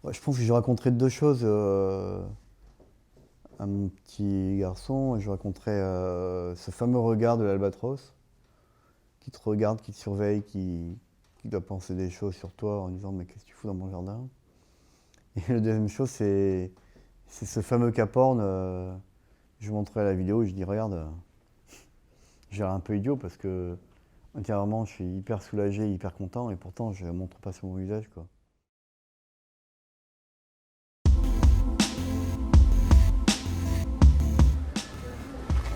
Ouais, je pense que je raconterai deux choses à mon petit garçon. Je raconterai ce fameux regard de l'albatros qui te regarde, qui te surveille, qui doit penser des choses sur toi en disant mais qu'est-ce que tu fous dans mon jardin? Et la deuxième chose, c'est ce fameux caporn. Je lui montrerai la vidéo et je dis regarde, j'ai l'air un peu idiot parce que intérieurement je suis hyper soulagé, hyper content et pourtant je ne montre pas sur mon visage quoi.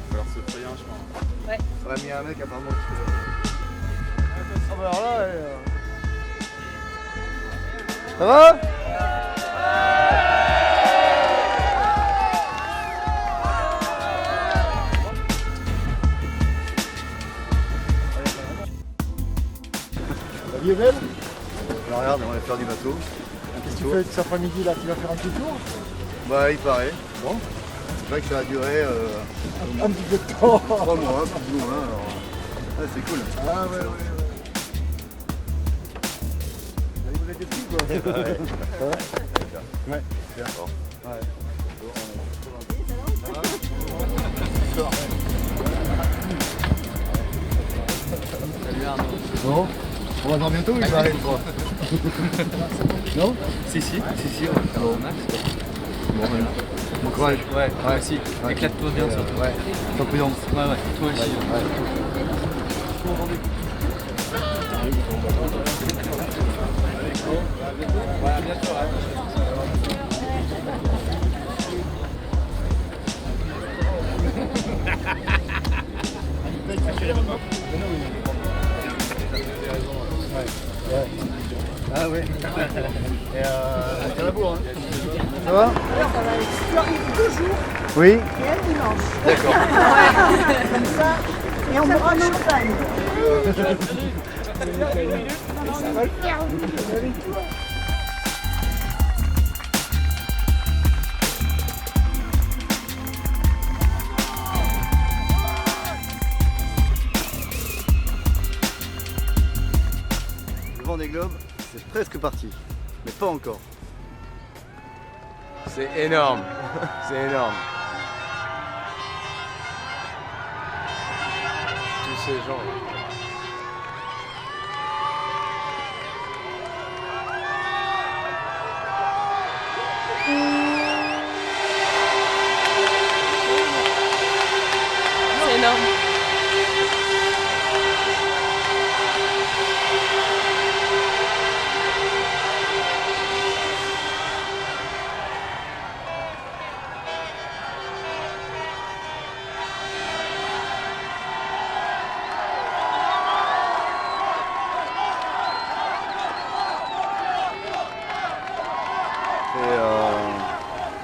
Faut leur se frayer un chemin. Ouais. Ouais, mais il y a un mec apparemment qui... Ah bah alors là, ça va? La vie est belle? Alors regarde, on va faire du bateau. Qu'est-ce que tu fais cet après-midi là? Tu vas faire un petit tour? Bah il paraît. Bon. C'est vrai que ça a duré Un petit peu de temps. 3 mois, plus ou moins. Alors... Ah, c'est cool. Ah ouais, ouais, ouais. Vous êtes des petits quoi? Ouais. Ouais. Bien. Bon. Ouais. Bon, on va voir bientôt, il paraît, je crois. Non? Si, on va faire un max. Bon, ben, bon courage. Ouais, aussi. Ouais. Éclate-toi bien surtout. Ouais, sois prudent. Ouais, toi aussi. Ouais, à bientôt. Ah ouais. Et c'est la bourre, hein. Ça va? Ça va être 2 jours Oui. et un dimanche. D'accord. Comme ça, et on boira le champagne. Ça va le faire. Le Vendée Globe, c'est presque parti. Mais pas encore. C'est énorme. C'est énorme. Tous ces gens. C'est énorme.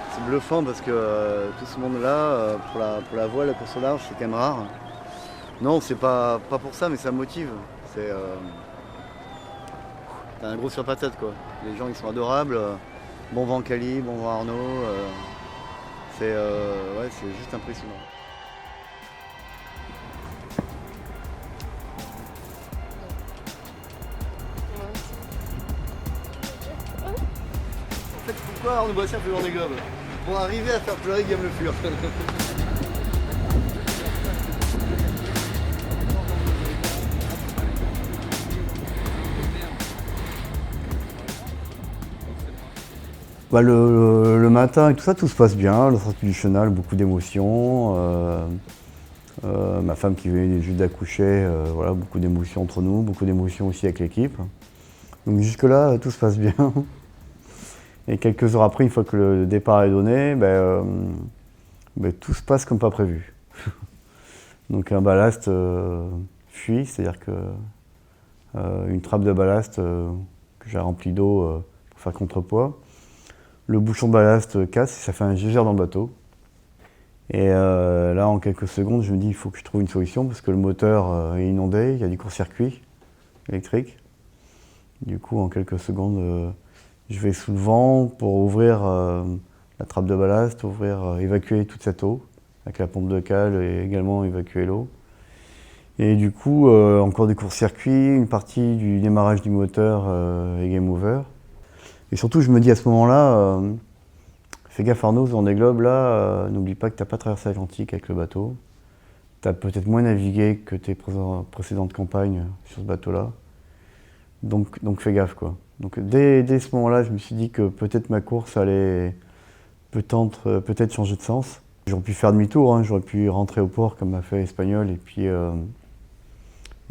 C'est bluffant parce que tout ce monde-là, pour la voile, la course au large, c'est quand même rare. Non, c'est pas pour ça, mais ça motive. T'as un gros sur patate quoi. Les gens ils sont adorables. Bon vent Cali, bon vent Arnaud. Ouais, c'est juste impressionnant. En fait, pourquoi Arnaud Boissière fait le Vendée Globe? Pour arriver à faire pleurer Guillaume Le Fur. Bah, le matin et tout ça, tout se passe bien, le sortie du chenal, beaucoup d'émotions. Ma femme qui venait juste d'accoucher, voilà, beaucoup d'émotions entre nous, beaucoup d'émotions aussi avec l'équipe. Donc jusque-là, tout se passe bien. Et quelques heures après, une fois que le départ est donné, tout se passe comme pas prévu. Donc un ballast fuit, c'est-à-dire que une trappe de ballast que j'ai remplie d'eau pour faire contrepoids. Le bouchon de ballast casse et ça fait un gégère dans le bateau. Et là, en quelques secondes, je me dis il faut que je trouve une solution parce que le moteur est inondé, il y a du court-circuit électrique. Du coup, en quelques secondes, je vais sous le vent pour ouvrir la trappe de ballast, évacuer toute cette eau avec la pompe de cale et également évacuer l'eau. Et du coup, encore du court-circuit, une partie du démarrage du moteur est game over. Et surtout, je me dis à ce moment-là, fais gaffe Arnaud, dans des globes là, n'oublie pas que tu n'as pas traversé l'Atlantique avec le bateau. Tu as peut-être moins navigué que tes précédentes campagnes sur ce bateau-là. Donc fais gaffe quoi. Donc dès ce moment-là, je me suis dit que peut-être ma course allait peut-être changer de sens. J'aurais pu faire demi-tour, hein, j'aurais pu rentrer au port comme m'a fait l'Espagnol et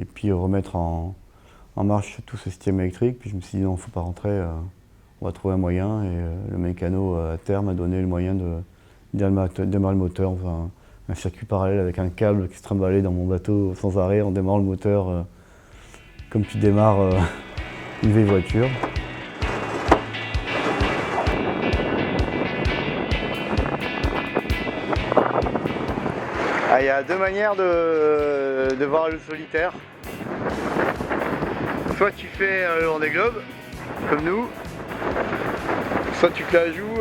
puis remettre en marche tout ce système électrique. Puis je me suis dit non, il ne faut pas rentrer, on va trouver un moyen. Et le mécano à terme a donné le moyen de démarrer le moteur, un circuit parallèle avec un câble qui se trimballait dans mon bateau sans arrêt en démarrant le moteur comme tu démarres une vieille voiture. Il y a deux manières de voir le solitaire. Soit tu fais le Vendée Globe, comme nous, soit tu te la joues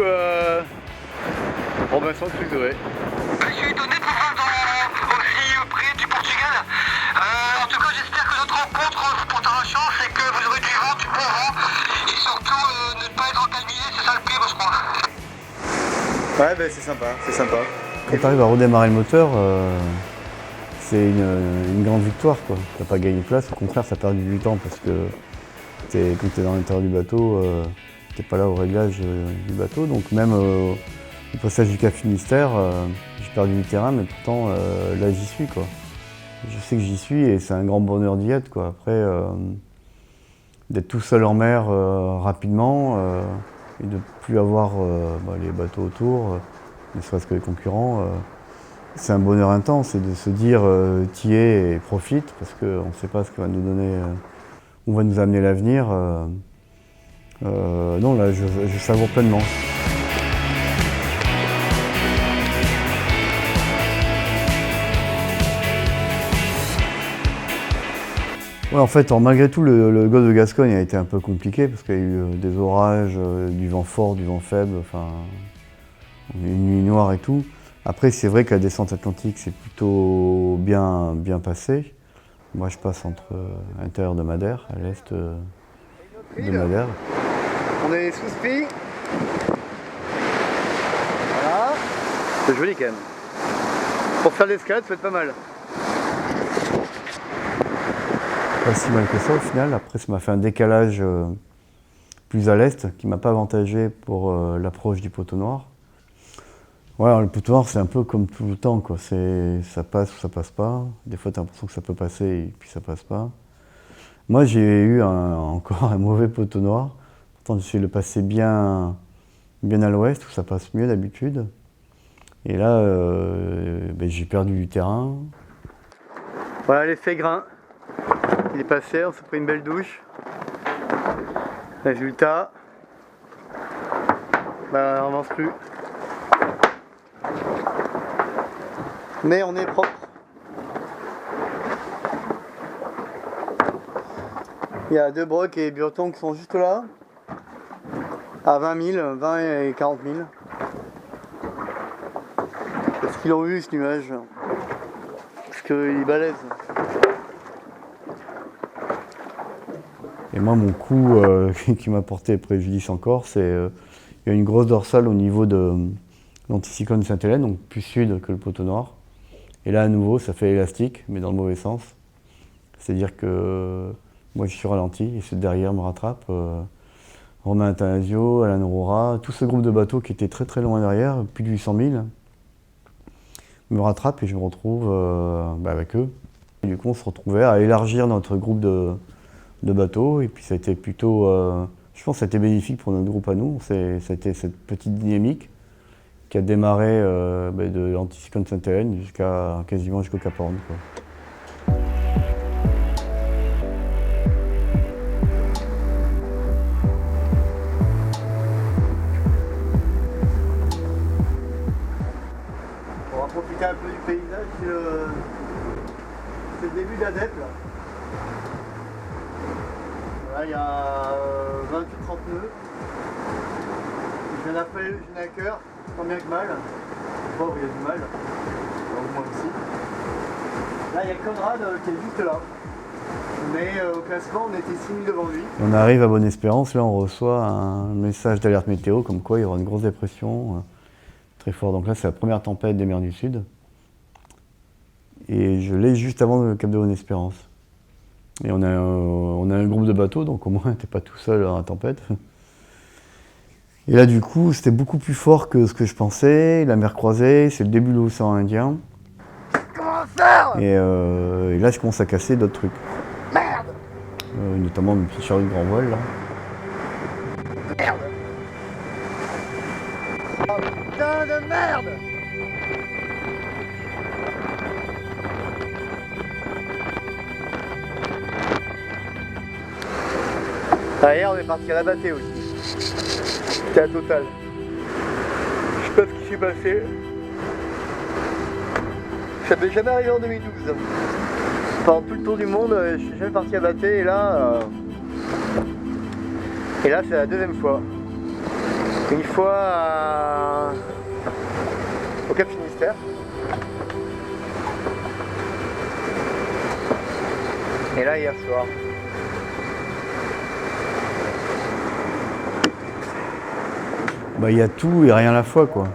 Robinson Crusoe. Je suis étonné de vous voir aussi près du Portugal. En tout cas, j'espère que notre rencontre vous portera chance et que vous aurez du vent, du bon vent. Et surtout, ne pas être encalminé, c'est ça le pire, je crois. Ouais, c'est sympa, c'est sympa. Quand tu arrives à redémarrer le moteur, c'est une grande victoire. Tu n'as pas gagné de place, au contraire, ça a perdu du temps parce que quand tu es dans l'intérieur du bateau, tu n'es pas là au réglage du bateau. Donc même au passage du Cap Finistère, j'ai perdu du terrain, mais pourtant là j'y suis. Je sais que j'y suis et c'est un grand bonheur d'y être. Après, d'être tout seul en mer rapidement et de ne plus avoir les bateaux autour, ne serait-ce que les concurrents, c'est un bonheur intense et de se dire t'y es et profite parce qu'on ne sait pas ce que va nous donner, où va nous amener l'avenir. Non, là je savoure pleinement. Ouais, en fait, malgré tout, le golfe de Gascogne a été un peu compliqué parce qu'il y a eu des orages, du vent fort, du vent faible, enfin, une nuit noire et tout. Après, c'est vrai que la descente atlantique s'est plutôt bien passée. Moi, je passe entre l'intérieur de Madère, à l'est de Madère. On est sous spi. Voilà. C'est joli quand même. Pour faire l'escalade, ça peut être pas mal. Pas si mal que ça au final. Après, ça m'a fait un décalage plus à l'est qui m'a pas avantagé pour l'approche du poteau noir. Ouais, alors, le poteau noir, c'est un peu comme tout le temps, quoi. Ça passe ou ça passe pas. Des fois, tu as l'impression que ça peut passer et puis ça passe pas. Moi, j'ai eu encore un mauvais poteau noir. Pourtant, j'essaie de le passer bien à l'ouest, où ça passe mieux d'habitude. Et là, j'ai perdu du terrain. Voilà l'effet grain. Il est passé, on s'est pris une belle douche. Résultat, on n'avance plus. Mais on est propre. Il y a deux brocs et Burton qui sont juste là, à 20 000, 20 et 40 000. Est-ce qu'ils l'ont vu ce nuage? Parce qu'il est balèze. Et moi, mon coup qui m'a porté préjudice encore, c'est il y a une grosse dorsale au niveau de l'anticyclone de Sainte-Hélène, donc plus sud que le poteau noir. Et là, à nouveau, ça fait élastique, mais dans le mauvais sens. C'est-à-dire que moi, je suis ralenti et ceux derrière me rattrapent. Romain Athanasio, Alain Aurora, tout ce groupe de bateaux qui était très très loin derrière, plus de 800 000, me rattrapent et je me retrouve avec eux. Et du coup, on se retrouvait à élargir notre groupe de bateaux et puis ça a été plutôt, je pense que ça a été bénéfique pour notre groupe à nous. Ça a été cette petite dynamique qui a démarré de l'anticyclone Sainte-Hélène quasiment jusqu'au Cap Horn, quoi. On va profiter un peu du paysage, c'est le début de la dette là. Voilà, il y a 28-30 nœuds. Je viens d'appeler le génateur, tant bien que mal. Bon, il y a du mal, moi aussi. Là, il y a Conrad qui est juste là. Mais au classement, on était 6 000 devant lui. On arrive à Bonne-Espérance, là on reçoit un message d'alerte météo comme quoi il y aura une grosse dépression très fort. Donc là c'est la première tempête des mers du Sud. Et je l'ai juste avant le cap de Bonne-Espérance. Et on a un groupe de bateaux, donc au moins t'es pas tout seul dans la tempête. Et là du coup c'était beaucoup plus fort que ce que je pensais. La mer croisée, c'est le début de l'océan Indien. Comment faire? Et là je commence à casser d'autres trucs. Merde! Notamment une petite charrue de grand voile là. Merde! Oh putain de merde! Ah, hier on est parti à la battée aussi. C'était à Total. Je sais pas ce qui s'est passé. Ça m'est jamais arrivé en 2012. Pendant tout le tour du monde, je suis jamais parti à battée et là c'est la deuxième fois. Une fois au Cap Finistère. Et là hier soir. Bah il y a tout et rien à la fois quoi.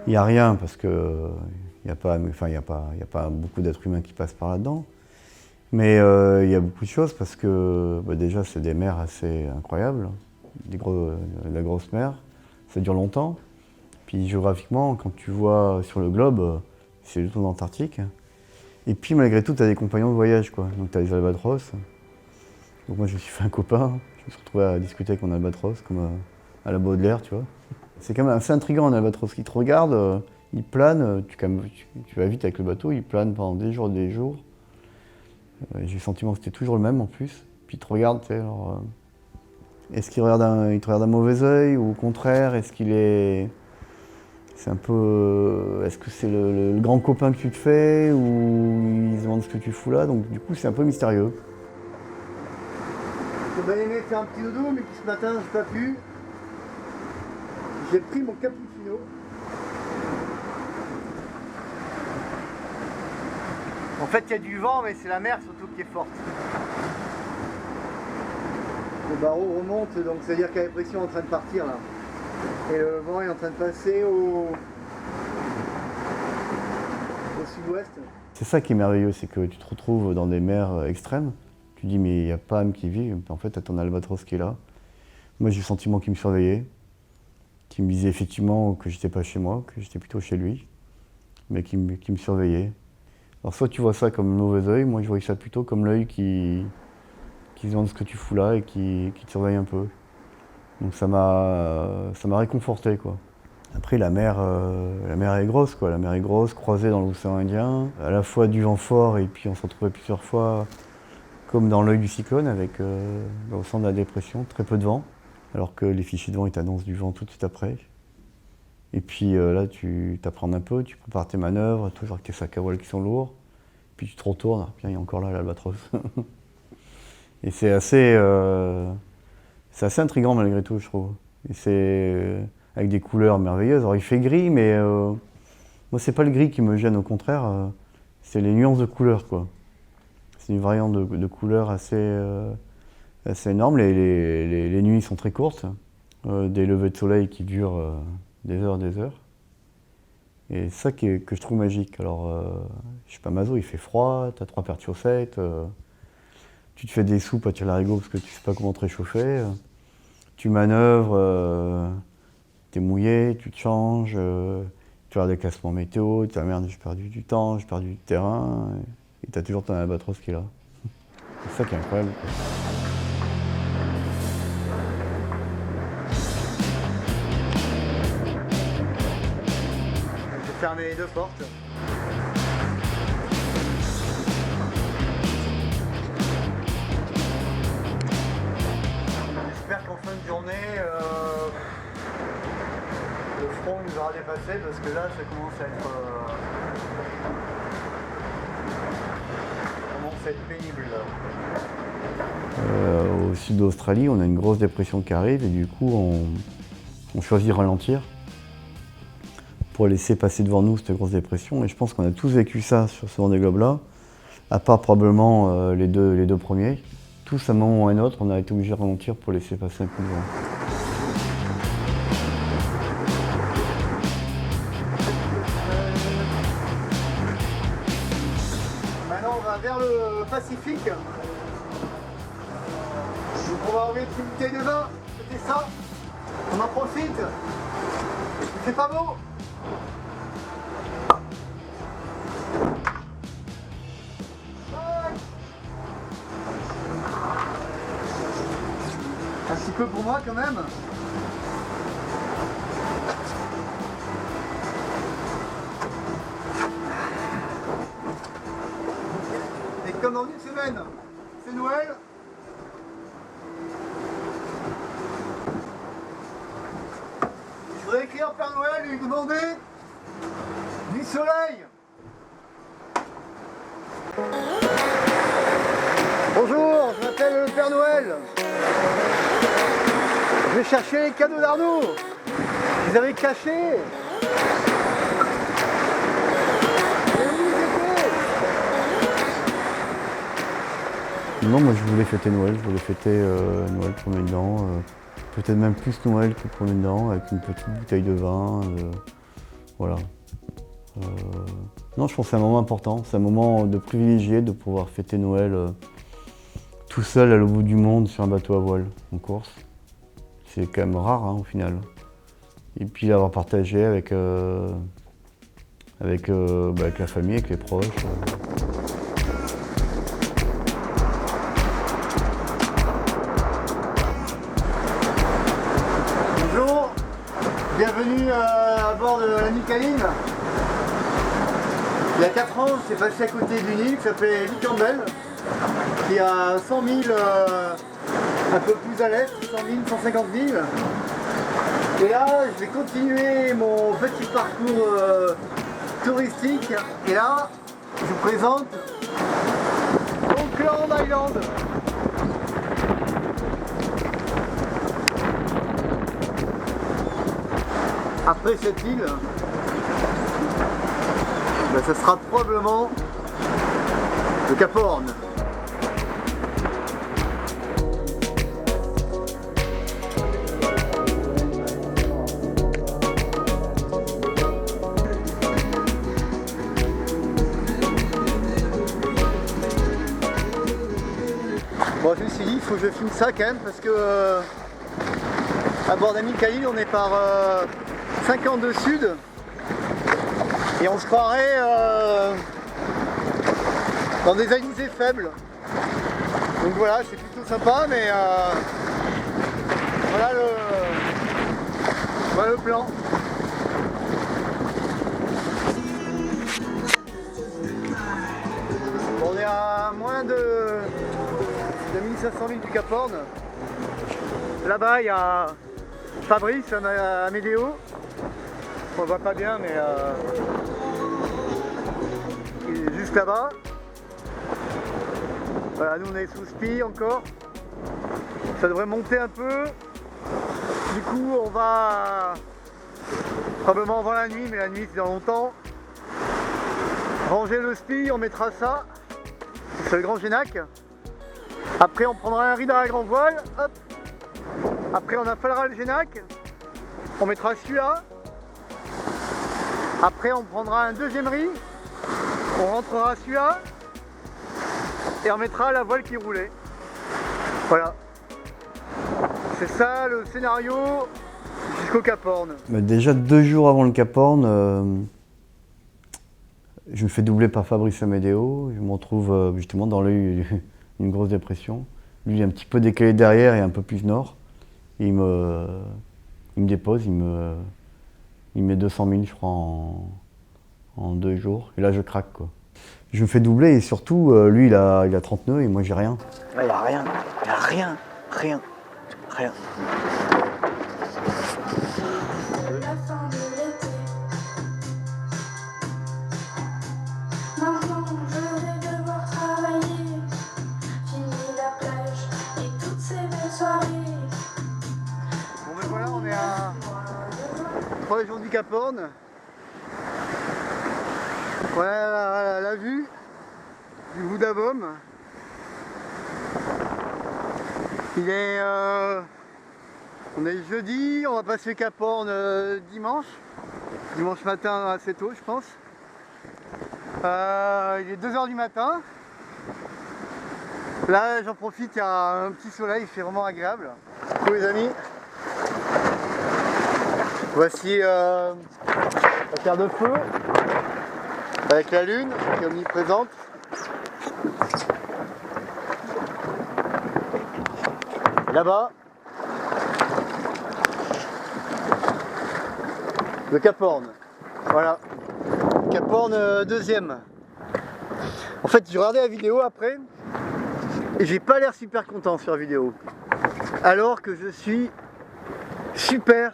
Il y a rien parce que il y a pas beaucoup d'êtres humains qui passent par là-dedans. Mais il y a beaucoup de choses parce que déjà c'est des mers assez incroyables, la grosse mer, ça dure longtemps. Puis géographiquement, quand tu vois sur le globe, c'est juste en Antarctique. Et puis malgré tout, tu as des compagnons de voyage quoi. Donc tu as les albatros. Donc moi je me suis fait un copain, je me suis retrouvé à discuter avec mon albatros comme à la Baudelaire, tu vois. C'est quand même assez intriguant un albatros qui te regarde, il plane, tu vas vite avec le bateau, il plane pendant des jours et des jours. J'ai eu le sentiment que c'était toujours le même en plus. Puis il te regarde, tu sais, alors, est-ce qu'il te regarde d'un mauvais œil ou au contraire, est-ce qu'il est... C'est un peu... Est-ce que c'est le grand copain que tu te fais ou il se demande ce que tu fous là? Donc du coup c'est un peu mystérieux. J'ai bien aimé faire un petit dodo, mais puis ce matin j'ai pas pu. J'ai pris mon cappuccino. En fait, il y a du vent, mais c'est la mer surtout qui est forte. Le barreau remonte, donc ça veut dire que la pression est en train de partir là. Et le vent est en train de passer au sud-ouest. C'est ça qui est merveilleux, c'est que tu te retrouves dans des mers extrêmes. Tu dis mais il n'y a pas âme qui vit, en fait t'as ton albatros qui est là. Moi j'ai le sentiment qu'il me surveillait, qu'il me disait effectivement que j'étais pas chez moi, que j'étais plutôt chez lui, mais qui me surveillait. Alors soit tu vois ça comme un mauvais œil, moi je voyais ça plutôt comme l'œil qui se demande ce que tu fous là et qui te surveille un peu. Donc ça m'a réconforté quoi. Après la mer est grosse quoi, la mer est grosse, croisée dans l'océan Indien, à la fois du vent fort et puis on se retrouvait plusieurs fois comme dans l'œil du cyclone avec au centre de la dépression, très peu de vent, alors que les fichiers de vent ils t'annoncent du vent tout de suite après. Et puis là, tu t'apprends un peu, tu prépares tes manœuvres, toujours avec tes sacs à voile qui sont lourds. Puis tu te retournes, puis il y a encore là l'albatros. Et c'est assez intriguant malgré tout, je trouve. Et c'est avec des couleurs merveilleuses. Alors il fait gris, mais moi c'est pas le gris qui me gêne, au contraire, c'est les nuances de couleurs, quoi. C'est une variante de couleurs assez énorme. Les nuits sont très courtes, des levées de soleil qui durent des heures. Et c'est ça que je trouve magique. Alors, je suis pas maso, il fait froid, tu as 3 paires de chaussettes, tu te fais des soupes à tire-larigot parce que tu sais pas comment te réchauffer, tu manœuvres, tu es mouillé, tu te changes, tu as des classements météo, tu as merde, j'ai perdu du temps, j'ai perdu du terrain, et tu as toujours ton albatros qui est là. C'est ça qui est incroyable. Fermer les 2 portes. J'espère qu'en fin de journée, le front nous aura dépassé parce que là ça commence à être pénible. Au sud d'Australie, on a une grosse dépression qui arrive et du coup on choisit de ralentir pour laisser passer devant nous cette grosse dépression. Et je pense qu'on a tous vécu ça sur ce Vendée Globe-là. À part probablement les deux premiers. Tous à un moment ou à un autre, on a été obligé de ralentir pour laisser passer un peu de vent. Maintenant, on va vers le Pacifique. Donc, on va enlever une bouteille de vin. C'était ça. On en profite. C'est pas beau. Un petit peu pour moi quand même. Et comme dans une semaine, c'est Noël. Je voudrais écrire au Père Noël et lui demander du soleil. Bonjour, je m'appelle le Père Noël. Je vais chercher les cadeaux d'Arnaud. Vous avez caché. Et où ils étaient? Non, moi je voulais fêter Noël, je voulais fêter Noël premier dedans. Peut-être même plus Noël que premier dedans, avec une petite bouteille de vin. Voilà. Non, je pense que c'est un moment important, c'est un moment de privilégié de pouvoir fêter Noël tout seul à l'autre bout du monde sur un bateau à voile en course. C'est quand même rare hein, au final. Et puis l'avoir partagé avec la famille, avec les proches. Bonjour, bienvenue à bord de la Micaline. Il y a 4 ans, je suis passé à côté d'une île qui s'appelait Lee Campbell, qui a 100 000, un peu plus à l'est, 100 000, 150 000. Et là, je vais continuer mon petit parcours touristique. Et là, je vous présente Auckland Island. Après cette île, ben, ça sera probablement le Cap Horn. Bon, je me suis dit, il faut que je filme ça quand même parce que à bord d'Amicaline, on est par 52 Sud et on se croirait dans des alizés faibles. Donc voilà, c'est plutôt sympa, mais voilà le plan. On est à moins de 1500 000 du Cap Horn. Là-bas, il y a Fabrice, Amédéo. On ne voit pas bien, mais il est juste là-bas. Voilà, nous on est sous spi encore. Ça devrait monter un peu. Du coup, on va probablement avant la nuit, mais la nuit c'est dans longtemps. Ranger le spi, on mettra ça. C'est le Grand Génac. Après, on prendra un riz dans la grand voile. Hop. Après, on affalera le Génac. On mettra celui-là. Après, on prendra un deuxième riz. On rentrera celui-là. Et on mettra la voile qui roulait. Voilà. C'est ça le scénario jusqu'au Cap Horn. Déjà 2 jours avant le Cap Horn, je me fais doubler par Fabrice Amédéo. Je me retrouve justement dans l'œil d'une grosse dépression. Lui, il est un petit peu décalé derrière et un peu plus nord. Et il me dépose, il met 200 000 je crois en 2 jours. Et là je craque quoi. Je me fais doubler et surtout lui il a 30 nœuds et moi j'ai rien. Il n'y a rien, il n'y a rien. La fin de l'été. Maintenant je vais devoir travailler. Fini la plage et toutes ces belles soirées. Bon ben voilà, on est à 3 jours du Cap Horn. Voilà la vue. du Voudabaume. Il est... on est jeudi, on va passer Cap Horn dimanche. Dimanche matin assez tôt je pense. Il est 2 h du matin. Là j'en profite, il y a un petit soleil, il fait vraiment agréable. Coucou les amis. Voici la terre de feu avec la lune qui est omniprésente. Là-bas, le Cap Horn. Voilà. Cap Horn 2e. En fait, j'ai regardé la vidéo après et j'ai pas l'air super content sur la vidéo. Alors que je suis super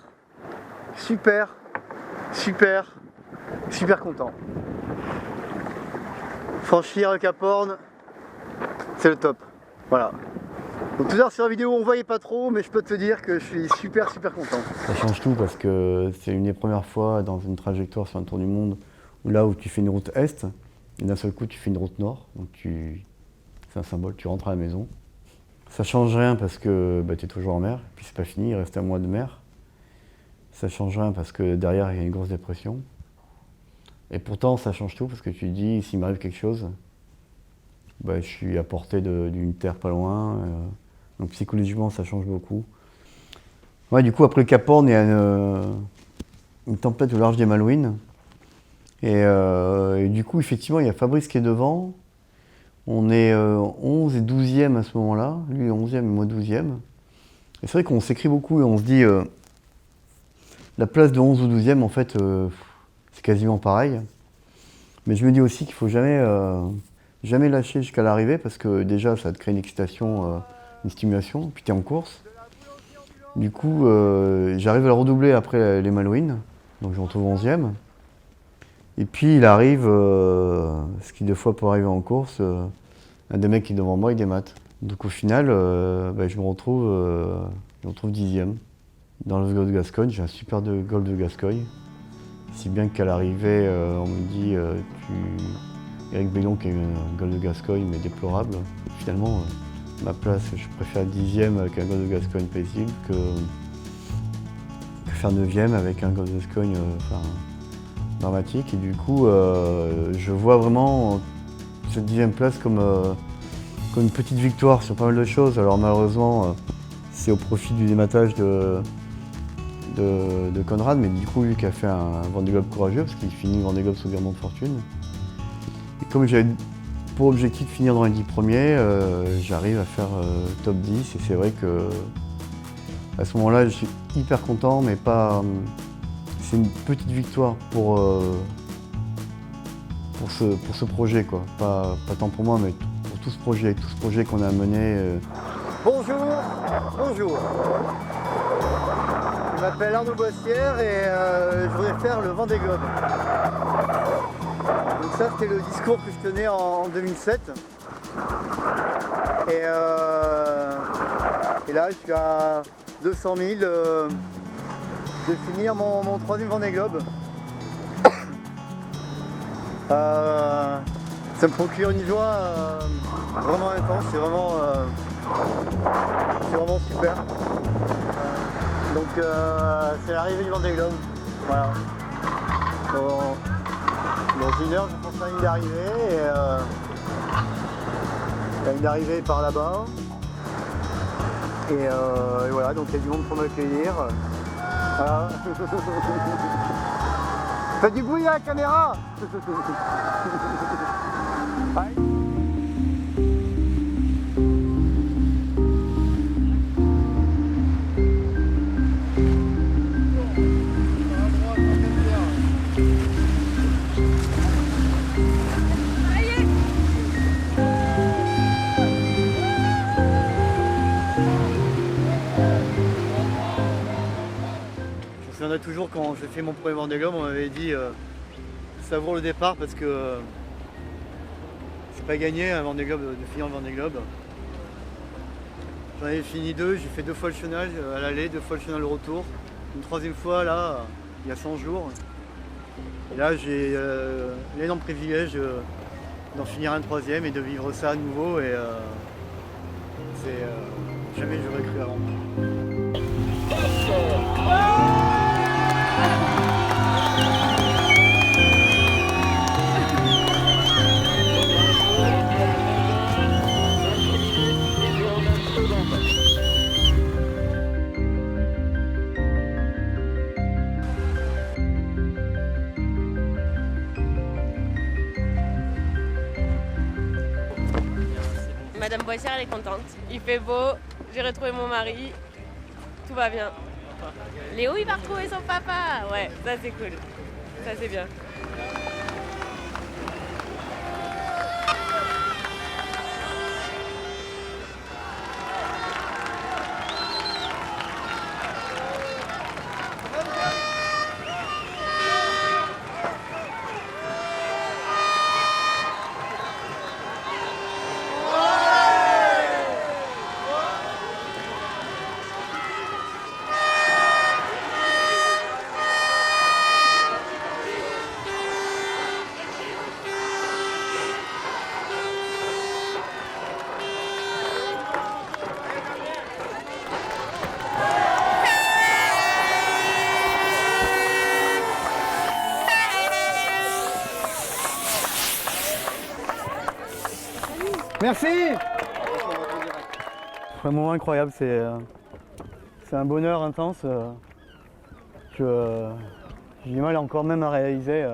content. Franchir le Cap Horn, c'est le top. Voilà. Donc tout à l'heure sur la vidéo on voyait pas trop, mais je peux te dire que je suis super content. Ça change tout parce que c'est une des premières fois dans une trajectoire sur un tour du monde où là où tu fais une route est, et d'un seul coup tu fais une route nord, donc c'est un symbole, tu rentres à la maison. Ça change rien parce que tu es toujours en mer, puis c'est pas fini, il reste un mois de mer. Ça change rien parce que derrière il y a une grosse dépression. Et pourtant ça change tout parce que tu te dis s'il m'arrive quelque chose, je suis à portée d'une terre pas loin. Donc psychologiquement ça change beaucoup. Ouais, du coup après le Cap Horn il y a une tempête au large des Malouines. Et du coup effectivement il y a Fabrice qui est devant. On est 11 et 12e à ce moment-là. Lui est 11e et moi 12e. Et c'est vrai qu'on s'écrit beaucoup et on se dit la place de 11 ou 12e en fait c'est quasiment pareil. Mais je me dis aussi qu'il faut jamais lâcher jusqu'à l'arrivée parce que déjà ça te crée une excitation, une stimulation, puis tu es en course. Du coup j'arrive à le redoubler après les Malouines, donc je me retrouve 11e. Et puis il arrive, ce qui des fois peut arriver en course, un des mecs qui est devant moi il démate. Donc au final je me retrouve 10e. Dans le golfe de Gascogne, j'ai un super golfe de Gascogne. Si bien qu'à l'arrivée, on me dit Eric Bellon qui a eu un golfe de Gascogne mais déplorable. Finalement, ma place, je préfère 10e avec un golfe de Gascogne paisible que faire 9e avec un golfe de Gascogne dramatique. Et du coup, je vois vraiment cette 10e place comme une petite victoire sur pas mal de choses. Alors malheureusement, c'est au profit du dématage de Conrad, mais du coup lui qui a fait un Vendée Globe courageux parce qu'il finit Vendée Globe sous virement de fortune. Et comme j'avais pour objectif de finir dans les 10 premiers, j'arrive à faire top 10 et c'est vrai que à ce moment-là je suis hyper content, mais pas. C'est une petite victoire pour ce projet quoi. Pas tant pour moi mais pour tout ce projet qu'on a mené. Bonjour. Je m'appelle Arnaud Boissière et je voudrais faire le Vendée Globe. Donc ça c'était le discours que je tenais en 2007. Et là je suis à 200 000 de finir mon 3e Vendée Globe. Ça me procure une joie vraiment intense, c'est vraiment super. Donc c'est l'arrivée du Vendée Globe. Voilà. Dans 1 heure, je pense à la ligne d'arrivée et la ligne d'arrivée par là-bas. Et voilà, donc il y a du monde pour m'accueillir. Voilà. Faites du bruit à la caméra. Ouais. Je me souviendrai toujours quand j'ai fait mon premier Vendée Globe, on m'avait dit savoure le départ parce que c'est pas gagné un Vendée Globe de finir le Vendée Globe. J'en avais fini 2, j'ai fait 2 fois le chenage à l'aller, 2 fois le chenage au retour. Une 3e fois là, il y a 100 jours. Et là j'ai l'énorme privilège de d'en finir un troisième et de vivre ça à nouveau. Et jamais j'aurais cru avant. Madame Boissière, elle est contente. Il fait beau, j'ai retrouvé mon mari, tout va bien. Léo, il va retrouver son papa. Ouais, ça c'est cool. Ça c'est bien. Merci. Un moment incroyable, c'est un bonheur intense que j'ai du mal encore même à réaliser.